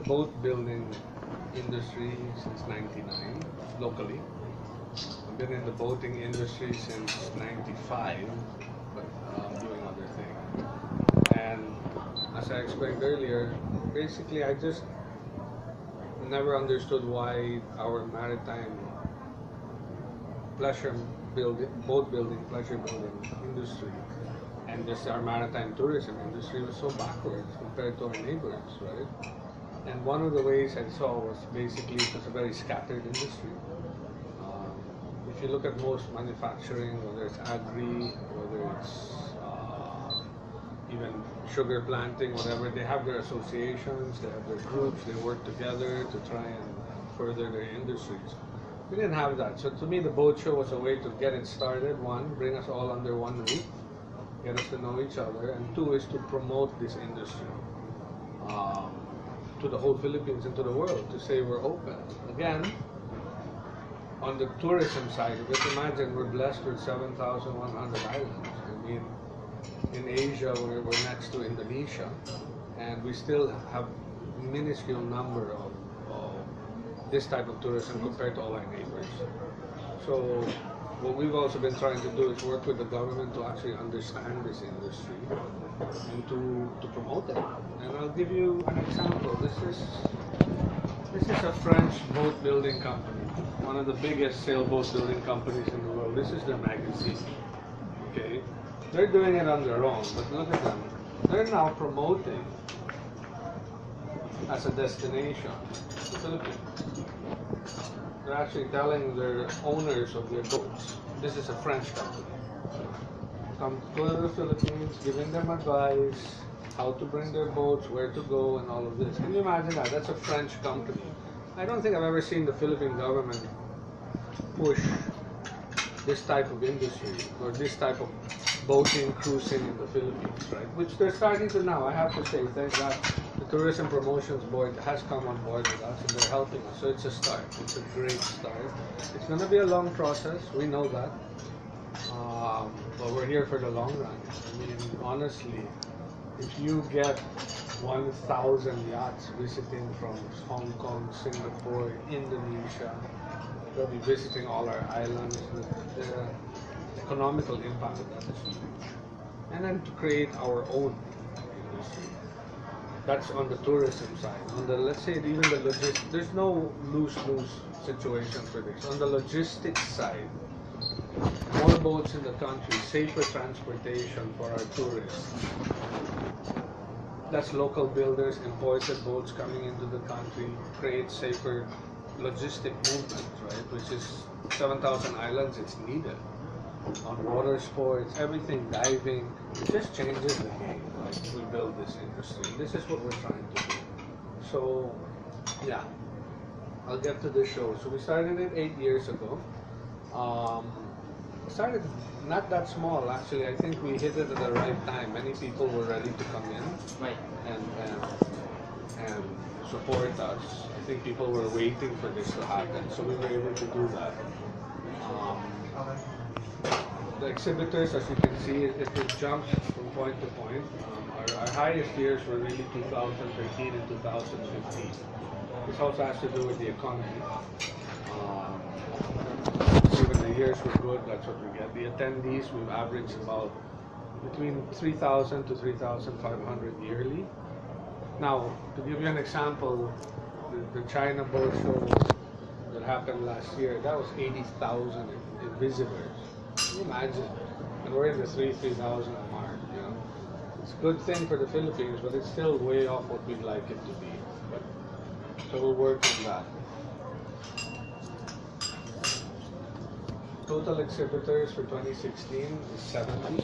the boat building industry since '99 locally. I've been in the boating industry since '95, but doing other things. And as I explained earlier, basically I just never understood why our maritime boat building, pleasure building industry, and just our maritime tourism industry was so backwards compared to our neighbors, right? And one of the ways I saw was basically it was a very scattered industry. If you look at most manufacturing, whether it's agri, whether it's even sugar planting, whatever, they have their associations, they have their groups, they work together to try and further their industries. We didn't have that. So to me, the boat show was a way to get it started. One, bring us all under one roof, get us to know each other, and two is to promote this industry to the whole Philippines and to the world, to say we're open. Again, on the tourism side of it, imagine we're blessed with 7,100 islands. I mean, in Asia, we're next to Indonesia, and we still have a minuscule number of this type of tourism compared to all our neighbors. So what we've also been trying to do is work with the government to actually understand this industry and to promote it. And I'll give you an example. This is a French boat building company, one of the biggest sailboat building companies in the world. This is their magazine. Okay, they're doing it on their own, but look at them. They're now promoting as a destination the Philippines. They're actually telling their owners of their boats, this is a French company, come to the Philippines, giving them advice, how to bring their boats, where to go, and all of this. Can you imagine that? That's a French company. I don't think I've ever seen the Philippine government push this type of industry or this type of boating, cruising in the Philippines, right? Which they're starting to now. I have to say, thank God, the Tourism Promotions Board has come on board with us and they're helping us. So it's a start. It's a great start. It's going to be a long process. We know that. But we're here for the long run. I mean, honestly, if you get 1,000 yachts visiting from Hong Kong, Singapore, Indonesia, they'll be visiting all our islands. The economical impact of that is huge. And then to create our own industry. That's on the tourism side. On the, let's say, even the logistics, there's no lose-lose situation for this. On the logistics side, more boats in the country, safer transportation for our tourists. That's local builders, imported boats coming into the country, create safer logistic movement, right? Which is 7,000 islands, it's needed. On water sports, everything, diving, it just changes the game. Like we build this industry. This is what we're trying to do. So, yeah, I'll get to the show. So we started it 8 years ago. Started not that small actually. I think we hit it at the right time. Many people were ready to come in, right, and support us. I think people were waiting for this to happen, so we were able to do that. The exhibitors, as you can see, it jumps from point to point. Our highest years were really 2013 and 2015. This also has to do with the economy. Even the years were good, that's what we get. The attendees, we've averaged about between 3,000 to 3,500 yearly. Now, to give you an example, the China boat show that happened last year, that was 80,000 visitors. Can you imagine? And we're in the 3,000 mark, you know. It's a good thing for the Philippines, but it's still way off what we'd like it to be. But, so we'll work on that. Total exhibitors for 2016 is 70.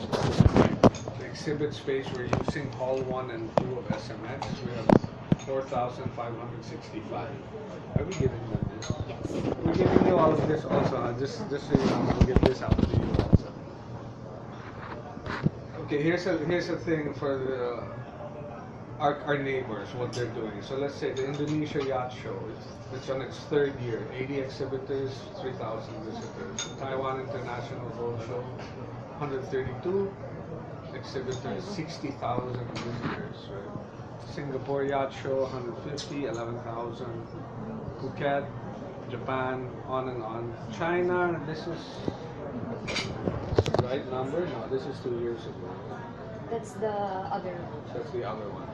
The exhibit space we're using, Hall 1 and 2 of SMX, we have 4,565. Are we giving them this? yes. We're giving you all of this also, just so you know, we'll give this out to you also. Okay, here's a thing for the our neighbors, what they're doing. So let's say the Indonesia Yacht Show, it's on its third year, 80 exhibitors, 3,000 visitors. The Taiwan International Boat Show, 132 exhibitors, 60,000 visitors, right? Singapore Yacht Show, 150, 11,000. Phuket, Japan, on and on. China, this is the right number? No, this is 2 years ago. That's the other one. That's the other one.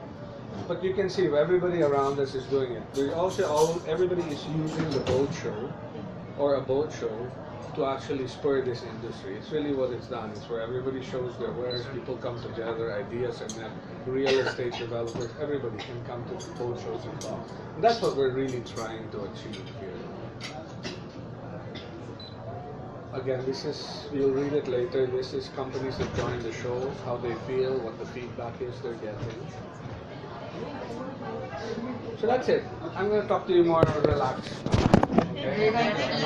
But you can see everybody around us is doing it. We also everybody is using the boat show or a boat show to actually spur this industry. It's really what it's done. It's where everybody shows their wares, people come together, ideas are met, real estate developers, everybody can come to boat shows and talk. And that's what we're really trying to achieve here. Again, this is, you'll read it later, this is companies that join the show, how they feel, what the feedback is they're getting. So that's it. I'm going to talk to you more relaxed now. Okay?